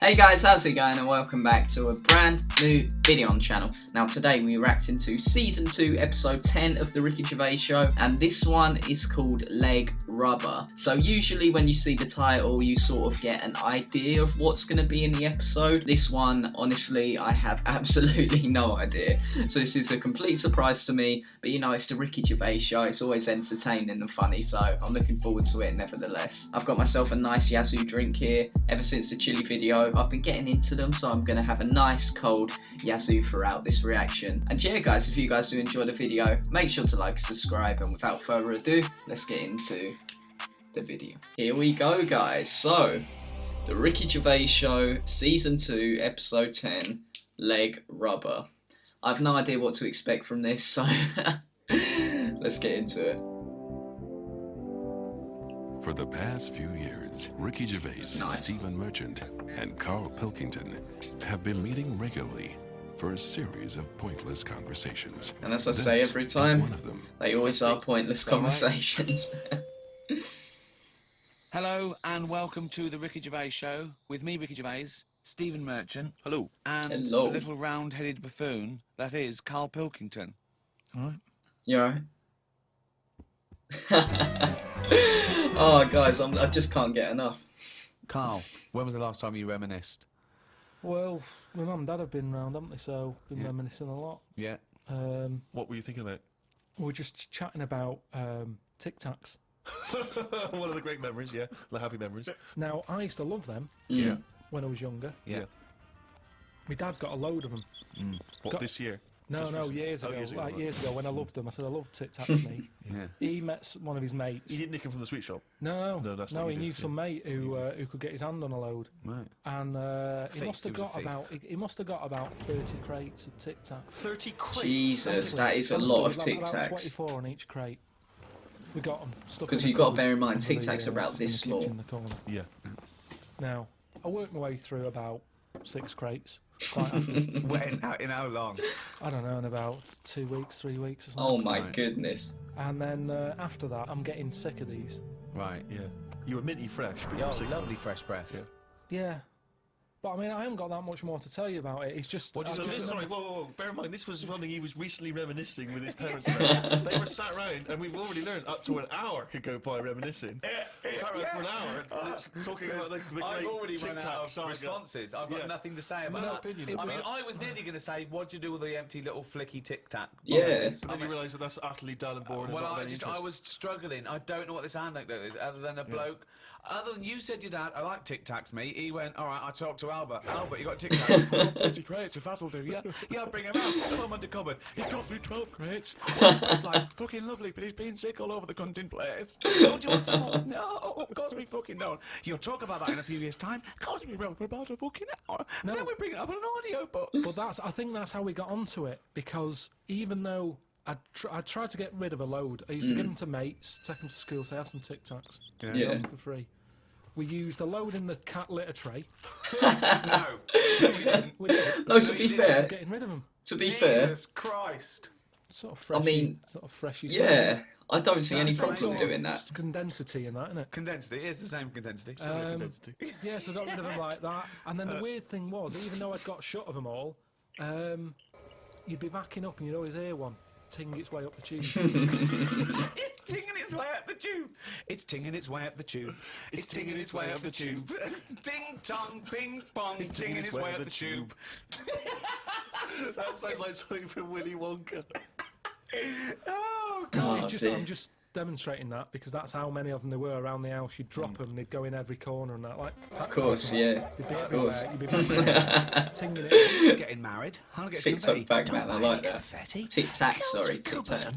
Hey guys, how's it going, and welcome back to a brand new video on the channel. Now today we react into Season 2 episode 10 of the Ricky Gervais show, and this one is called Leg Rubber. So usually when you see the title you sort of get an idea of what's going to be in the episode. This one, honestly, I have absolutely no idea. So this is a complete surprise to me, but you know, it's the Ricky Gervais show, it's always entertaining and funny, so I'm looking forward to it nevertheless. I've got myself a nice Yazoo drink here. Ever since the chili video I've been getting into them, so I'm going to have a nice cold Yazoo throughout this reaction. And yeah guys, if you guys do enjoy the video, make sure to like and subscribe, and without further ado, let's get into the video. Here we go guys, so the Ricky Gervais show Season 2 episode 10, Leg Rubber. I've no idea what to expect from this, so let's get into it. For the past few years, Ricky Gervais, Nice. Stephen Merchant, and Carl Pilkington have been meeting regularly for a series of pointless conversations. And as I This say every is time, one of them. they always are pointless conversations. Hello and welcome to the Ricky Gervais show with me, Ricky Gervais, Stephen Merchant. Hello. And Hello. the little round-headed buffoon that is Carl Pilkington. All right. You alright? Oh guys, I just can't get enough. Carl, when was the last time you reminisced? Well, my mum and dad have been round, haven't they? So been reminiscing a lot. Yeah. What were you thinking about? We're just chatting about Tic Tacs. One of the great memories, yeah. The happy memories. Now, I used to love them Yeah. when I was younger. Yeah. My dad got a load of them. What, Got- this year? No, Just no, recently? years Oh, ago. years ago, Like right. years ago when I loved them. I said I love Tic Tacs, mate. Yeah. He met one of his mates. You didn't nick him from the sweet shop? No, No, that's what he you knew did, some yeah. mate who could get his hand on a load, Right. and he Thief, must have he was a got thief. about he must have got about 30 crates of Tic Tacs. 30 crates? Jesus, that is a lot of Tic About Tacs. 24 on each crate. We got them. Because you've got to bear in mind, Tic Tacs are about this small. Yeah. Now, I worked my way through about 6 crates. Quite happy. When? In how long? I don't know, in about 2 weeks, 3 weeks or something. Oh my Right. goodness. And then after that, I'm getting sick of these. Right. Yeah. You were minty fresh, but you were sick. lovely fresh breath. Yeah. Yeah. But I mean, I haven't got that much more to tell you about it. It's just. What do you I So just this, remember- sorry, whoa. Bear in mind, this was something he was recently reminiscing with his parents about. They were sat round, and we've already learned up to an hour could go by reminiscing. Sat round for an hour, talking about the I've great already Tic run Tac out of saga. responses. I've got Yeah. nothing to say about No that. opinion I on mean, that. I was nearly going to say, what do you do with the empty little flicky Tic Tac? Yeah. But then you realise that that's utterly dull and boring. Well, and not I of any interest. was struggling. I don't know what this anecdote is, other than a bloke. Other than you said your dad, I like Tic Tacs, mate. He went, all right, I talked to Albert. Albert, you got Tic Tacs? 20 crates, if that'll do. Yeah, bring him out. Put him under cupboard. He's got me 12 crates. It's like, fucking lovely, but he's been sick all over the cunt place. Don't you want some more? No, of course we fucking don't. You'll talk about that in a few years' time. Of course we will for about a fucking hour. No. Then we bring it up on an audio book. But I think that's how we got onto it, because even though I tried to get rid of a load, I used to give them to mates, take them to school, say, have some Tic Tacs. Yeah. For free. We used a load in the cat litter tray. No. We did. No, to be fair, Getting rid of them. to be fair, Jesus Christ. Sort of freshy. mean, sort of freshy. yeah, I don't see any That's problem amazing. doing that. Condensity in that, innit? Condensity, it is the same condensity. Yeah, so I got rid of them like that. And then the weird thing was, even though I'd got shut of them all, you'd be backing up and you'd always hear one ting its way up the tube. It's tinging its way up the tube. It's tinging its way up the tube. It's tinging its way up the tube. Ding tong, ping pong. It's tinging its way up the tube. That sounds like something from Willy Wonka. Oh, No, Oh, it's just, dear. I'm just demonstrating that because that's how many of them there were around the house. You'd drop them, they'd go in every corner and that. Like, Of course, yeah. They'd be Of course. everywhere. You'd be back tinging it. getting married. How long TikTok back, man, I like that. Tic Tac, sorry, Tic Tac.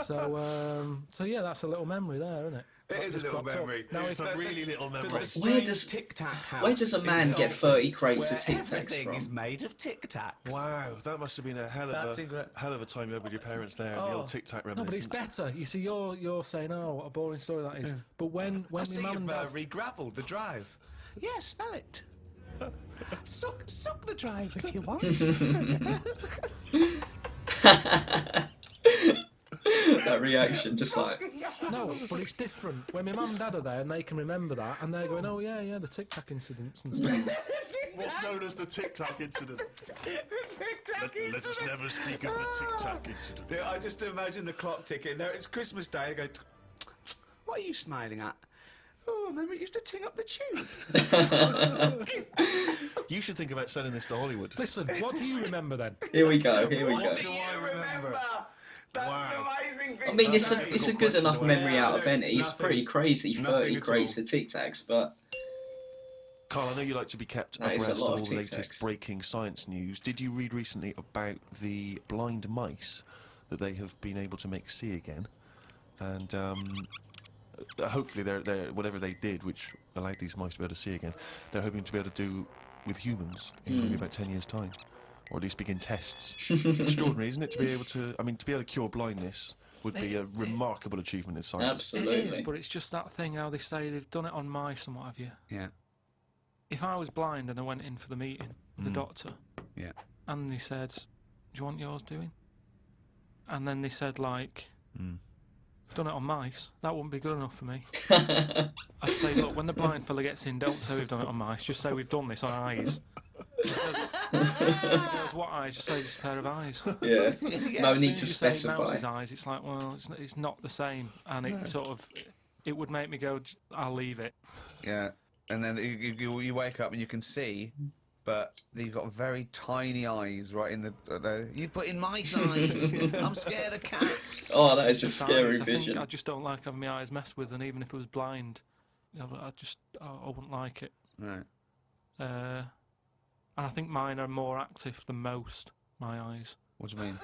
So yeah, that's a little memory there, isn't it? It is a Just little cropped up. memory. Now It's a really little memory. Where does- Tic Tac house? Where does a man get 30 crates of Tic Tacs Everything is from? made of Tic Tacs. Wow, that must have been a hell That's of incredible. a hell of a time you had with your parents there. The Oh. old Tic Tac No, but it's reminiscence. better. You see, you're saying, oh, what a boring story that is. But when I my see mum and you've dad, re-gravelled the drive. Yeah, smell it. Suck the drive if you want. That reaction, just like, No, but it's different. When my mum and dad are there and they can remember that, and they're going, oh yeah, the Tic Tac incidents and stuff. What's known as the Tic Tac incident? Let us never speak of the Tic Tac incident. Dude, I just imagine the clock ticking. There, it's Christmas Day. I go, what are you smiling at? Oh, remember it used to ting up the tube. You should think about selling this to Hollywood. Listen, what do you remember then? Here we go. Here we What go. do you remember? That's Wow. an amazing thing. I mean, to it's say. a good enough memory out of any. It's Nothing. pretty crazy. Nothing 30 at crates all. of Tic Tacs, but Carl, I know you like to be kept That is abreast a of lot all of the Tic latest Tacs. breaking science news. Did you read recently about the blind mice that they have been able to make see again? And hopefully they're whatever they did, which allowed these mice to be able to see again, they're hoping to be able to do with humans in maybe about 10 years' time, or at least begin tests. Extraordinary, isn't it, to be able to? I mean, to be able to cure blindness would be a remarkable achievement in science. It absolutely. is, but it's just that thing how they say they've done it on mice and what have you. Yeah. If I was blind and I went in for the meeting with the doctor, Yeah. and they said, do you want yours doing? And then they said, like, I've done it on mice, that wouldn't be good enough for me. I'd say, look, when the blind fella gets in, don't say we've done it on mice, just say we've done this on eyes. He goes, what eyes? Just say just a pair of eyes. Yeah. No As soon need as to you say specify. mouse's eyes, it's like, well, it's not the same, and it sort of, it would make me go, I'll leave it. Yeah. And then you wake up and you can see, but you've got very tiny eyes right in the you put in mice eyes. I'm scared of cats. Oh, that is a Just scary eyes. I vision. think I just don't like having my eyes messed with, and even if I was blind, you know, I wouldn't like it. Right. And I think mine are more active than most, my eyes. What do you mean?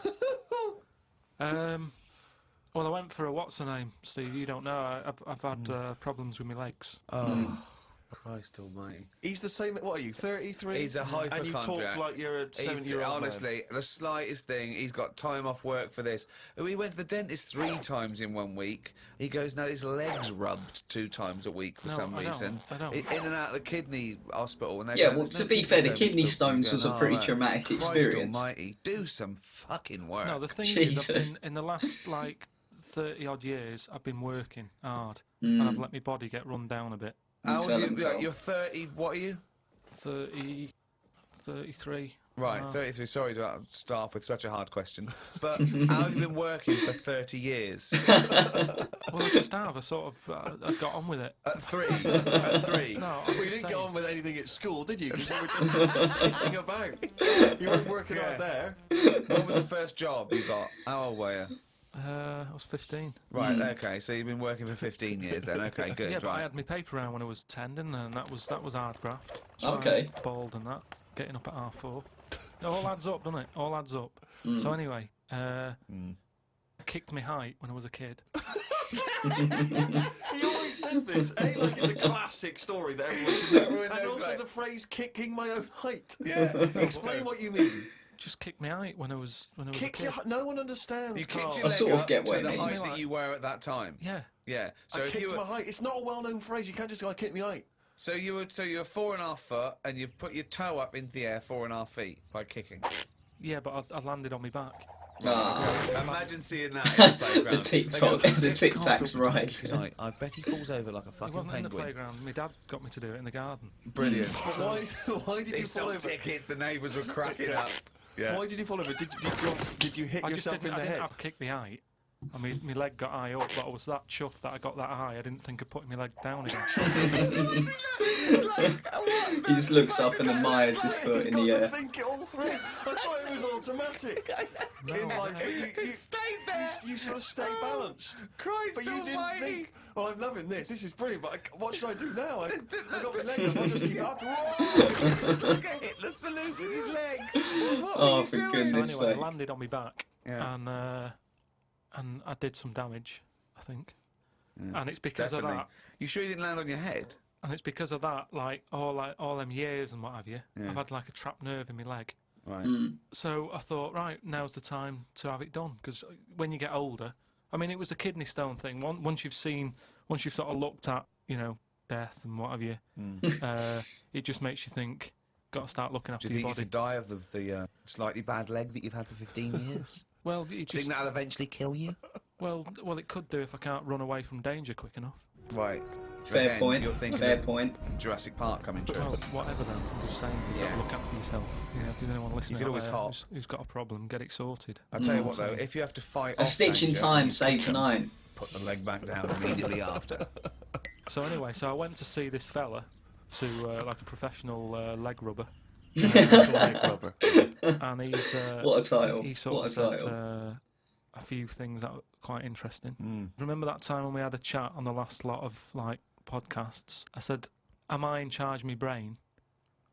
Well, I went for a what's her name, Steve. You don't know. I've had problems with my legs. Oh, Christ Almighty! He's the same. What are you? 33. He's a And you talk hypochondriac. like you're a 70-year-old man. Honestly, the slightest thing, he's got time off work for this. We went to the dentist 3 times in 1 week. He goes, no, his legs rubbed 2 times a week for No, some I don't. reason. I don't. In and out of the kidney hospital. And Yeah, well, to be fair, the kidney stones was a pretty traumatic Christ experience. Almighty, do some fucking work. No, the thing Jesus. is, in the last like 30 odd years, I've been working hard, and I've let my body get run down a bit. How Tell old are him, you? Carl. You're 30. What are you? 30, 33. Right, Wow. 33. Sorry to start off with such a hard question, but how have you been working for 30 years? Well, I just have. I sort of I got on with it. At 3. At 3. No, Well, you didn't get saying. on with anything at school, did you? Because you were just thinking about. You weren't working Yeah. out there. What was the first job you got? How old were you? I was 15. Right, okay, so you've been working for 15 years then. Okay, good. Yeah, but I right. had my paper round when I was 10, didn't I? And that was hard graft. So Okay. I bald and that, getting up at 4:30. It all adds up, doesn't it? All adds up. So anyway, I kicked my height when I was a kid. He always says this, like it's a classic story that everyone should know. Everyone And knows, also right. the phrase "kicking my own height." Yeah. Explain what you mean. Just kicked my height when I was a Kick kid. your. No one understands. You Carl. kicked I your sort leg of up get what to it the means. height that you were at that time. Yeah. Yeah. So I if kicked you were, my height. It's not a well-known phrase. You can't just go, "I kicked my height." so you were 4.5 foot and you've put your toe up into the air 4.5 feet by kicking. Yeah, but I landed on my back. Ah, Imagine seeing that in the playground. the TikTok, the Tic Tacs rise. I bet he falls over like a It fucking wasn't in the penguin. playground. My dad got me to do it in the garden. Brilliant. But why did you These fall some over? tickets, the neighbours were cracking up. Yeah. Why did you fall over? Did you hit I just yourself in didn't, the I didn't head? have kicked my height. I mean, my leg got high up, but I was that chuffed that I got that high. I didn't think of putting my leg down again. He just looks up and admires his foot in the He's got air. to think it all through. I thought it was automatic. No, In life, no. but you stayed there. You sort of stay balanced. Christ But you didn't almighty. think, well, I'm loving this. This is brilliant. But what should I do now? I got my leg up. I'll just keep up. Look at Hitler salute with his leg. What Oh, were you for doing? goodness So anyway, I sake. landed on my back, Yeah. and I did some damage, I think. Yeah. And it's because Definitely. of that. You sure you didn't land on your head? And it's because of that, like all them years and what have you. Yeah. I've had like a trapped nerve in my leg. Right. So I thought, right, now's the time to have it done. Because when you get older, I mean, it was the kidney stone thing. Once you've sort of looked at, you know, death and what have you, it just makes you think, got to start looking Do after you your think you body. could die of the slightly bad leg that you've had for 15 years? Well, it Do you just, think that'll eventually kill you? Well, it could do if I can't run away from danger quick enough. Right. Fair Again, point. You're thinking Fair of point. Jurassic Park coming true. Well, whatever then. I'm just saying, you've got Yeah. to look after yourself. You know, if there's anyone listening could out always there hop. who's got a problem, get it sorted. I tell you what though, if you have to fight A off stitch in danger, time you saves kick 'em, 9. Put the leg back down immediately after. So anyway, I went to see this fella, to like a professional leg rubber. Leg rubber. And he's What a title. He sort What of a said title. a few things that were quite interesting. Mm. Remember that time when we had a chat on the last lot of like podcasts? I said, "Am I in charge of my brain,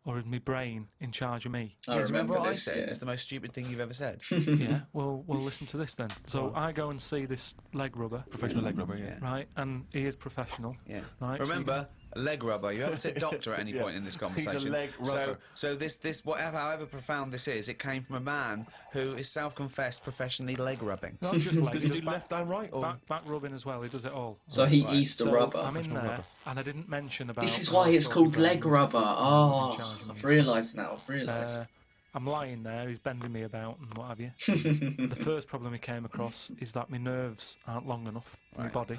or is my brain in charge of me?" I Do you remember what I this, said? yeah. It's the most stupid thing you've ever said. Yeah. Well, listen to this then. So I go and see this leg rubber, Professional leg rubber, yeah. right? And he is professional. Yeah. Right. so we Remember, a leg rubber. You haven't said doctor at any Yeah. point in this conversation. He's a leg rubber. So this whatever, however profound this is, it came from a man who is self-confessed professionally leg rubbing. Not just leg, Does he he does do left and right? Or? back rubbing as well. He does it all. So he Right. eats the So rubber. I'm in Professional there, rubber. and I didn't mention about. This is how why I it's thought called my leg brain rubber. was in Oh, charge of me. I've realised now. I've realised. I'm lying there, he's bending me about and what have you. The first problem he came across is that my nerves aren't long enough in my Right. body.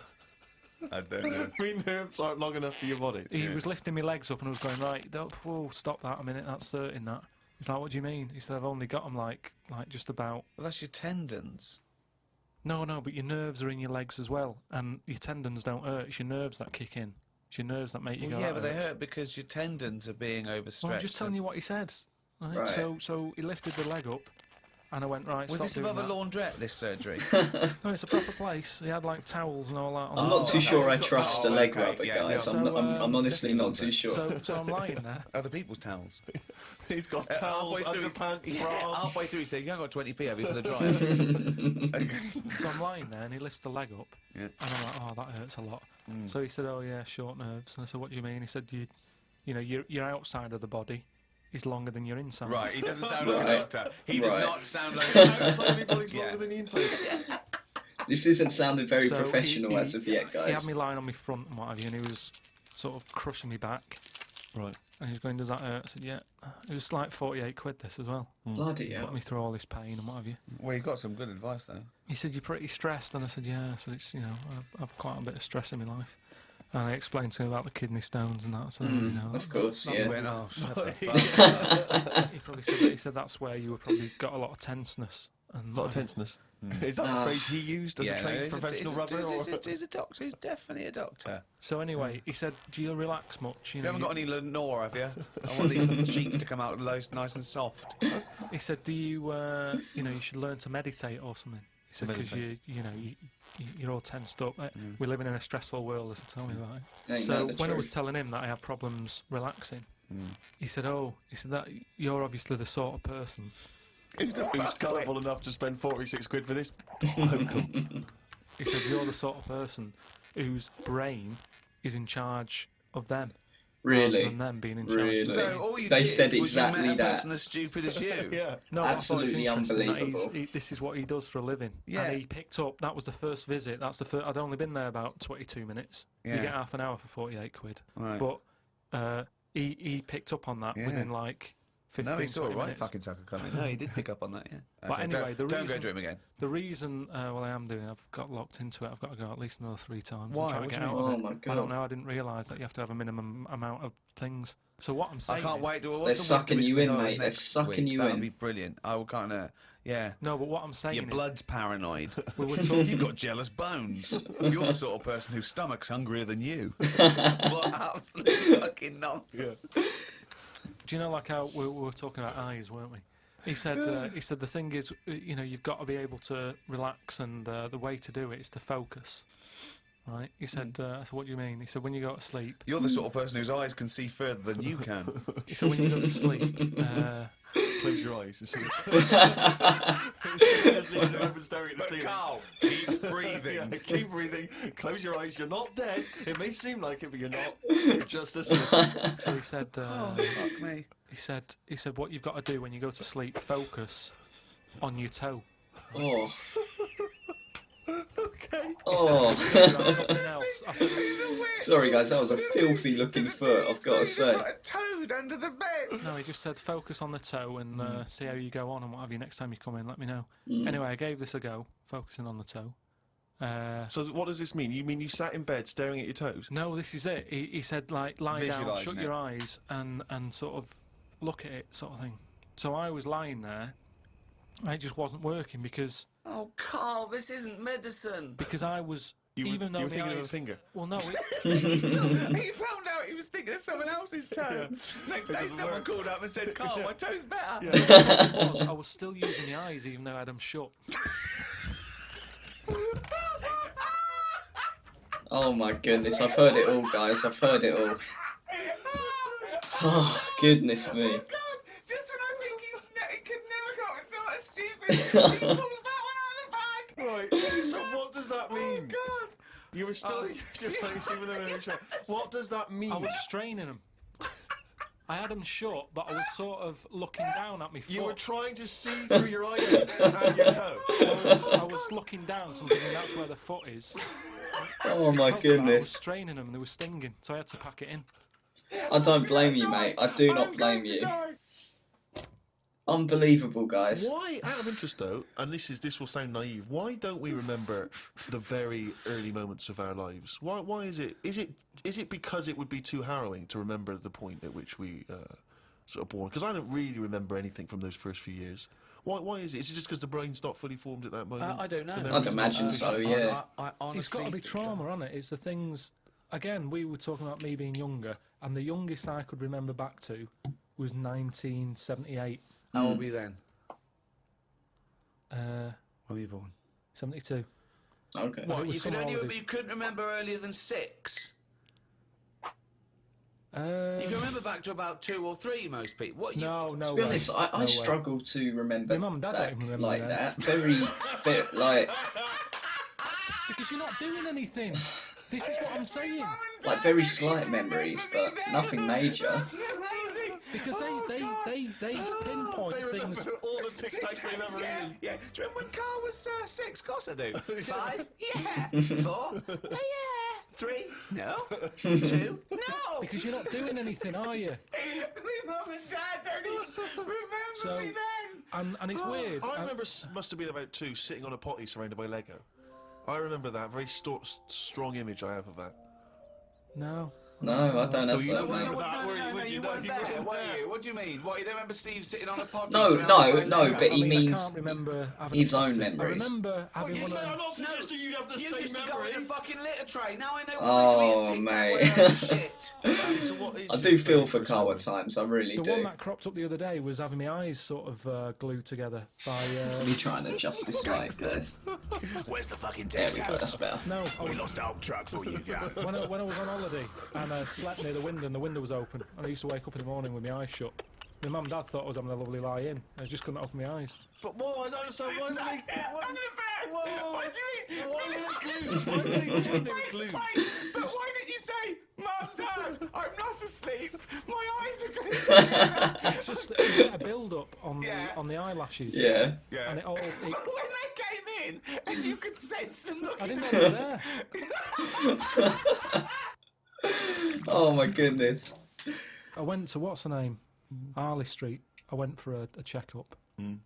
I don't know. My nerves aren't long enough for your body. He was lifting my legs up and I was going, right, whoa, stop that a minute, that's hurting that. He's like, what do you mean? He said, I've only got them like just about... Well, that's your tendons. No, but your nerves are in your legs as well. And your tendons don't hurt, it's your nerves that kick in. It's your nerves that make you Well, go, yeah, that but they hurts." hurt because your tendons are being overstretched. Well, I'm just telling you what he said. Right? Right. So he lifted the leg up and I went, right, Was stop this doing above a that. laundrette, this surgery? No, it's a proper place. He had like towels and all that. On I'm the not too okay. sure I He's got- trust a oh, leg okay, rubber, yeah, guys. yeah. I'm, So, I'm honestly definitely not too sure. So I'm lying there. Other people's towels. He's got Halfway towels, through, underpants, yeah, bras. halfway through he said, you haven't got 20p, have you, for the dryer? So I'm lying there and he lifts the leg up Yeah. and I'm like, oh, that hurts a lot. Mm. So he said, oh yeah, short nerves. And I said, what do you mean? He said, you know, your outside of the body is longer than your inside. Right, he doesn't sound like Right. a doctor. He does Right. not sound like The a outside doctor. of your body's Yeah. longer than the inside. This isn't sounding very So professional he- as of yet, He had guys. me lying on my front and what have you, and he was sort of crushing me back. Right. And he was going, does that hurt? I said, yeah. It was like 48 quid this as well. Bloody Put hell. me through all this pain and what have you. Well, you got some good advice, though. He said, you're pretty stressed, and I said, yeah. I said, it's, you know, I've quite a bit of stress in my life. And I explained to him about the kidney stones and that, so, you know. Of course, that He yeah. went, oh, shut the fuck up. He probably said that. He said that's where you were probably got a lot of tenseness. And A lot of tenseness. Is that the Ah. phrase he used as a trained he's professional rubber? Or? He's a doctor. He's definitely a doctor. So anyway, he said, do you relax much? You know, haven't got any Lenore, have you? I want these cheeks to come out nice and soft. He said, do you, you know, you should learn to meditate or something. He said, because you're all tensed up. We're living in a stressful world, as I told me about it. Ain't So that the when I was truth? telling him that I had problems relaxing, he said, that you're obviously the sort of person. Who's gullible enough to spend 46 quid for this hokum? He said, you're the sort of person whose brain is in charge of them. Really? Rather than them being in charge Really? of So them. all you They did said was exactly you met a that. person as stupid as you. Yeah. No, I thought Absolutely it's interesting that unbelievable. this is what he does for a living. Yeah. And he picked up, that was the first visit, that's the first, I'd only been there about 22 minutes. Yeah. You get half an hour for 48 quid. Right. But he picked up on that Yeah. within like 15, No, he saw 20 a right minutes. fucking sucker coming. No, he did pick up on that, yeah. But Okay, anyway, don't go reason- to him again. The reason, well, I am doing, I've got locked into it, I've got to go at least another 3 times. Why? I'm trying What to do get you out mean? of Oh it. my I don't God. know, I didn't realise that you have to have a minimum amount of things. So what I'm saying I can't is, wait to. They're sucking you in, mate. They're sucking you That in. would be brilliant. I will kind of, yeah. No, but what I'm saying Your is, blood's paranoid. we were talking, You've got jealous bones. You're the sort of person whose stomach's hungrier than you. What absolute fucking nonsense. do you know, like how we were talking about eyes, weren't we? He said the thing is, you know, you've got to be able to relax, and the way to do it is to focus. Right? He said, I said, what do you mean? He said, when you go to sleep. You're the sort of person whose eyes can see further than you can. He said, when you go to sleep, Close your eyes and see it. But Carl, keep breathing. Yeah, keep breathing. Close your eyes. You're not dead. It may seem like it, but you're not. You're just asleep. so he said, Oh, fuck me. he said, what you've got to do when you go to sleep, focus on your toe. Oh. Okay. Oh. Nothing else. I said, Sorry, guys, that was a filthy looking foot, I've got to say. Got a toad under the bed. no, he just said focus on the toe and see how you go on and what have you. Next time you come in, let me know. Mm. Anyway, I gave this a go, focusing on the toe. So what does this mean? You mean you sat in bed staring at your toes? No, this is it. He said, like, lie down, Visualising shut it. your eyes, and sort of look at it, sort of thing. So I was lying there, and it just wasn't working because Oh, Carl, this isn't medicine. I was, You even were though my thinking of eyes... a finger. Well, no, He found out he was thinking of someone else's toe. Next It day, doesn't someone work. called up and said, Carl, my toe's better. I was still using the eyes even though I had them shut. Oh my goodness, I've heard it all, guys. I've heard it all. Oh, goodness me. Oh, God. Just when I think he could never come up with something stupid, he pulls that one out of the bag. Right. So what does that mean? Oh, God. You were still just facing with them in the show. What does that mean? I was straining them. I had them shut, but I was sort of looking down at my foot. You were trying to see through your eyelids and your toe. I was looking down, so I'm thinking that's where the foot is. Oh my Because of that, I was goodness. straining them and they were stinging, so I had to pack it in. I don't blame you, mate. I do not blame you. Unbelievable, guys. Why, out of interest though, and this will sound naive, why don't we remember the very early moments of our lives? Why is it? Is it because it would be too harrowing to remember the point at which we sort of born? Because I don't really remember anything from those first few years. Why is it? Is it just because the brain's not fully formed at that moment? I don't know. The I'd memory's not imagine fully so, formed? yeah. I honestly It's got to be trauma, hasn't it? It's the things... Again, we were talking about me being younger, and the youngest I could remember back to was 1978. How old were you then? When were you born? 72. Okay. It What, was you summer holidays. you couldn't remember earlier than 6? You can remember back to about 2 or 3, most people. What? No, no To be way. honest, I No way. struggle to remember My mum and dad don't back even remember like that. that. Very, like Because you're not doing anything. This is what I'm saying. very slight memories, but nothing major. Because they pinpoint They remember things. all the Tic Tacs they've ever eaten. Yeah. Do you remember when Carl was 6? Of course I do. 5? Yeah. 4? Yeah. 3? No. 2? No. Because you're not doing anything, are you? My mum and dad don't even remember So- me then. And it's weird. I remember must have been about 2, sitting on a potty surrounded by Lego. I remember that. Very strong image I have of that. No. No, I don't have you that, don't mate. remember that, were you? No, Would you you know? weren't You there, weren't were there. you? What do you mean? What, you don't remember Steve sitting on a potty? No, surrounded no, by no, Lego? but he I means can't remember having his a own potty. memories. I remember having Well, one of I'm them. not suggesting you have the You same used to go in memory. a fucking litter tray. Now I know Oh, what mate. shit. So what is I your do feel very for first Carl memory? at times, I really The one do. that cropped up the other day was having my eyes sort of glued together by... Let me try and adjust this light, guys. Where's the fucking There Tic we go, that's better. No, I We was, lost our truck for you, yeah. when I was on holiday and I slept near the window and the window was open and I used to wake up in the morning with my eyes shut. My mum and dad thought I was having a lovely lie in. I just couldn't open my eyes. But whoa, I don't understand. Why would they? I'm gonna bet. Whoa, What do you mean? why were they glued? Why were they glued? But why didn't you say, Mum, Dad, I'm not asleep. My eyes are glued together. It's just you get a build-up on Yeah. the eyelashes. Yeah. And it all... When they came in and you could sense them looking I didn't know at they were there. Oh my goodness. I went to, what's her name? Harley Street. I went for a checkup. Mm.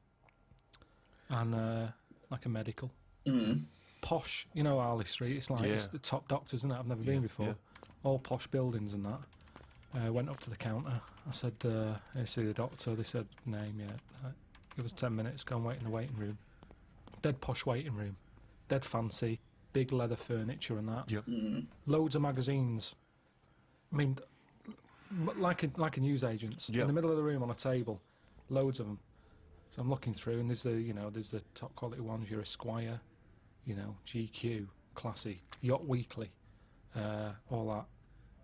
And like a medical. Mm. Posh, you know Harley Street, it's like it's Yeah. the top doctors, isn't it? I've never been before. yeah. All posh buildings and that. Went up to the counter. I said, I see the doctor. They said, name, yeah. Give us 10 minutes, go and wait in the waiting room. Dead posh waiting room. Dead fancy. Big leather furniture and that. Yep. Mm. Loads of magazines. I mean, like a newsagent's. Yep. In the middle of the room on a table. Loads of them. So I'm looking through and there's the top quality ones, your Esquire, GQ, Classy, Yacht Weekly, all that.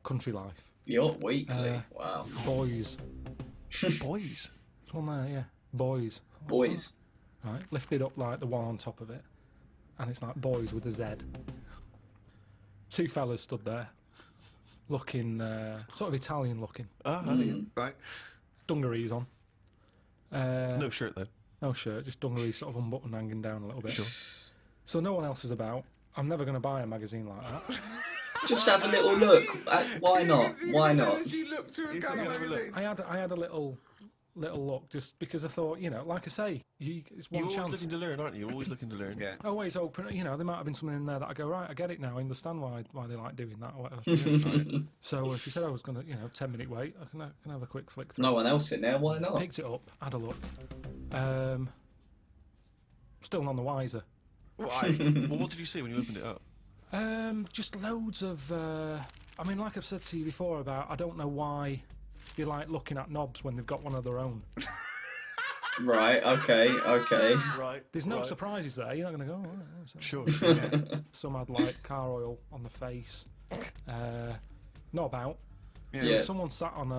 Country Life. Yacht Weekly. Wow. Boys. Boys. It's one there, yeah. Boys. What's Boys. that? Right, lifted up like the one on top of it. And it's like boys with a Z. 2 fellas stood there, looking, sort of Italian looking. Ah, right. Dungarees on. No shirt though. No shirt, just dungarees sort of unbuttoned, hanging down a little bit. Sure. So no one else is about. I'm never going to buy a magazine like that. Just have a little look. Why not? Why not? You look through a You gun can have a look. magazine. I had a little little look, just because I thought, you know, like I say, it's one You're always chance. looking to learn, aren't you? You're always looking to learn. Yeah. Always open, you know, there might have been something in there that I go, right, I get it now, I understand why they like doing that or whatever. Yeah, right. So she said I was going to, you know, 10-minute wait, I can have a quick flick through. No one else in there, why not? Picked it up, had a look. Still none the wiser. Why? Well, what did you see when you opened it up? Just loads of, I mean, like I've said to you before about, I don't know why they like looking at knobs when they've got one of their own. Right, okay. Right. There's no surprises there, you're not going to go, oh, Sure. yeah. Some had like car oil on the face, knob out. Yeah. Someone sat on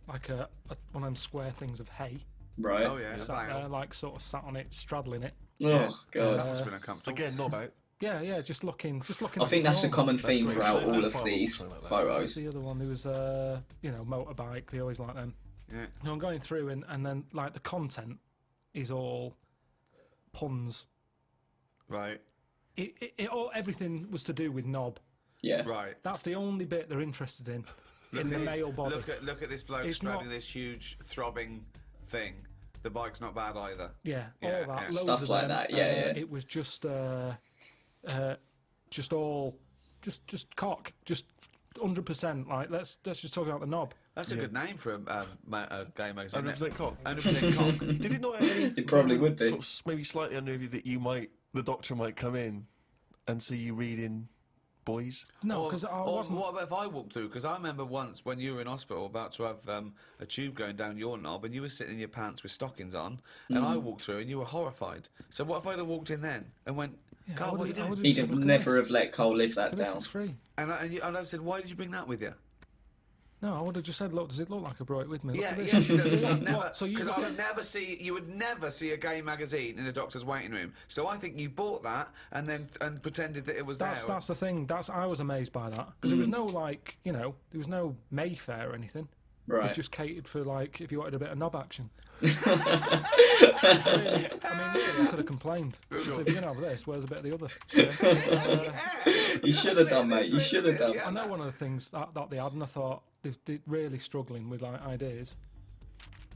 like one of them square things of hay. Right. Oh yeah. Sat there, like sort of sat on it, straddling it. Oh, God. That's been uncomfortable. Again, knob out. Yeah, just looking. I think that's a common theme That's throughout right. all of That's these like that. photos. The other one, there was you know, motorbike. They always like them. Yeah. No, I'm going through and then like the content is all puns. Right. It all everything was to do with knob. Yeah. Right. That's the only bit they're interested in the this- male body. Look at this bloke It's straddling not- this huge throbbing thing. The bike's not bad either. Yeah, Yeah, all that. yeah. Loads Stuff of like them. that, yeah. It was just all just cock, just 100%. Like let's just talk about the knob. That's a Yeah. good name for a gay magazine. 100% cock. 100% cock. Did it not have any? It probably would be. Sort of maybe slightly unnerve you that the doctor might come in and see you reading boys. No, Or- because I or wasn't. What about if I walked through? Because I remember once when you were in hospital about to have a tube going down your knob, and you were sitting in your pants with stockings on, and I walked through, and you were horrified. So what if I'd have walked in then and went, Yeah, Carl, I what are you would've- I doing? would've He'd said, have "Look at never this. have let Cole live that This down. is free." And I said, why did you bring that with you? No, I would have just said, look, does it look like I brought it with me? Look Yeah, at yeah, this. because What, so you look at- you would never see a gay magazine in a doctor's waiting room. So I think you bought that and then pretended that it was there. That's the thing. I was amazed by that because there was no like, you know, there was no Mayfair or anything. Right. It just catered for like if you wanted a bit of knob action. you Really, I mean, really, I could have complained. So if you're gonna have this, where's a bit of the other? should have done, mate. You should have done. I know one of the things that they had, and I thought they're really struggling with like ideas.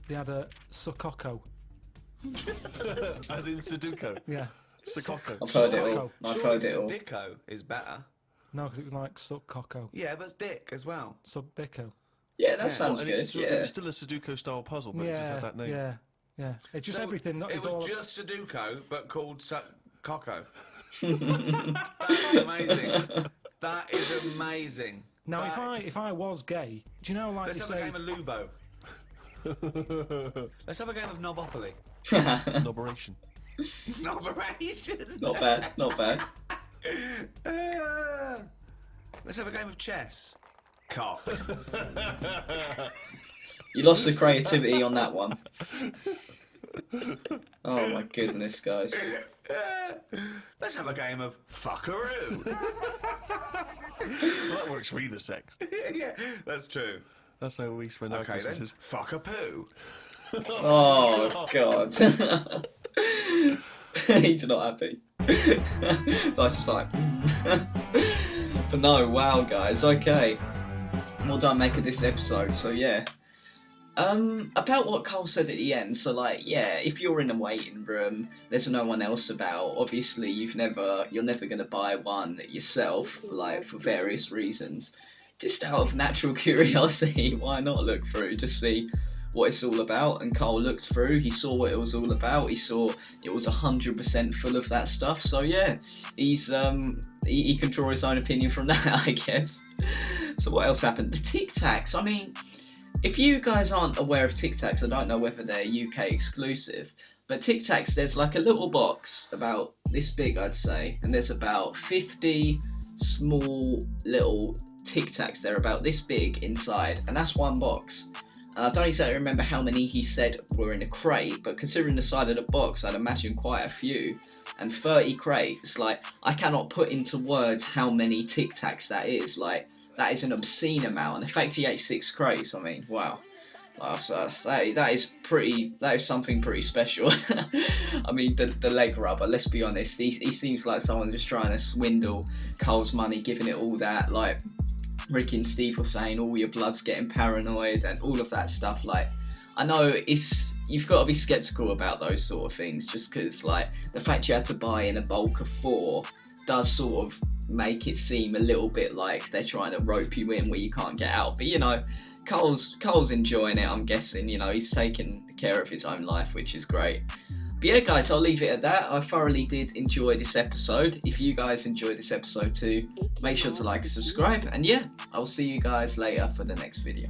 They had a Sokoko. As in Sudoku. Yeah. Sakoko. I've heard it all. Sokoko. I've heard it all. Dicko is better. No, because it was like Sokoko. Yeah, but it's dick as well. Subdicko. Yeah, that Yeah. sounds And good. it's Yeah. still a Sudoku style puzzle, but it just had that name. Yeah. It's just So everything. Not, It it's was all. just Sudoku, but called Coco. That's amazing. That is amazing. Now, That- if I was gay, do you know like Let's they have a say? game of Lubo. Let's have a game of Nobopoly. Operation. Noboration. Not bad. Not bad. Let's have a game of chess. Cock. You lost the creativity on that one. Oh my goodness, guys. Let's have a game of fuckaroo. Well, that works for either sex. Yeah, that's true. That's how we spend our Okay then, Christmases. fuck a poo. Oh god. He's not happy. I was just like. But no, wow, guys. Okay. Well done making this episode. So yeah. About what Cole said at the end. So like, yeah, if you're in a waiting room, there's no one else about. Obviously, you're never gonna buy one yourself, like for various reasons. Just out of natural curiosity, why not look through, just see what it's all about? And Cole looked through, he saw what it was all about, he saw it was 100% full of that stuff, so yeah, he's he can draw his own opinion from that, I guess. So what else happened? The Tic Tacs, I mean, if you guys aren't aware of Tic Tacs, I don't know whether they're UK exclusive, but Tic Tacs, there's like a little box about this big, I'd say, and there's about 50 small little Tic Tacs. They're about this big inside, and that's one box. And I don't exactly remember how many he said were in a crate, but considering the side of the box, I'd imagine quite a few. And 30 crates, like, I cannot put into words how many Tic Tacs that is. Like, that is an obscene amount. And the fact he ate 6 crates, I mean, wow. So that is something pretty special. I mean, the leg rubber, let's be honest, he seems like someone just trying to swindle Cole's money, giving it all that, like Ricky and Steve were saying, all your blood's getting paranoid and all of that stuff. Like, I know you've got to be skeptical about those sort of things, just because like the fact you had to buy in a bulk of 4 does sort of make it seem a little bit like they're trying to rope you in where you can't get out. But you know, Cole's enjoying it, I'm guessing. You know, he's taking care of his own life, which is great. But yeah, guys, I'll leave it at that. I thoroughly did enjoy this episode. If you guys enjoyed this episode too, make sure to like and subscribe. And yeah, I'll see you guys later for the next video.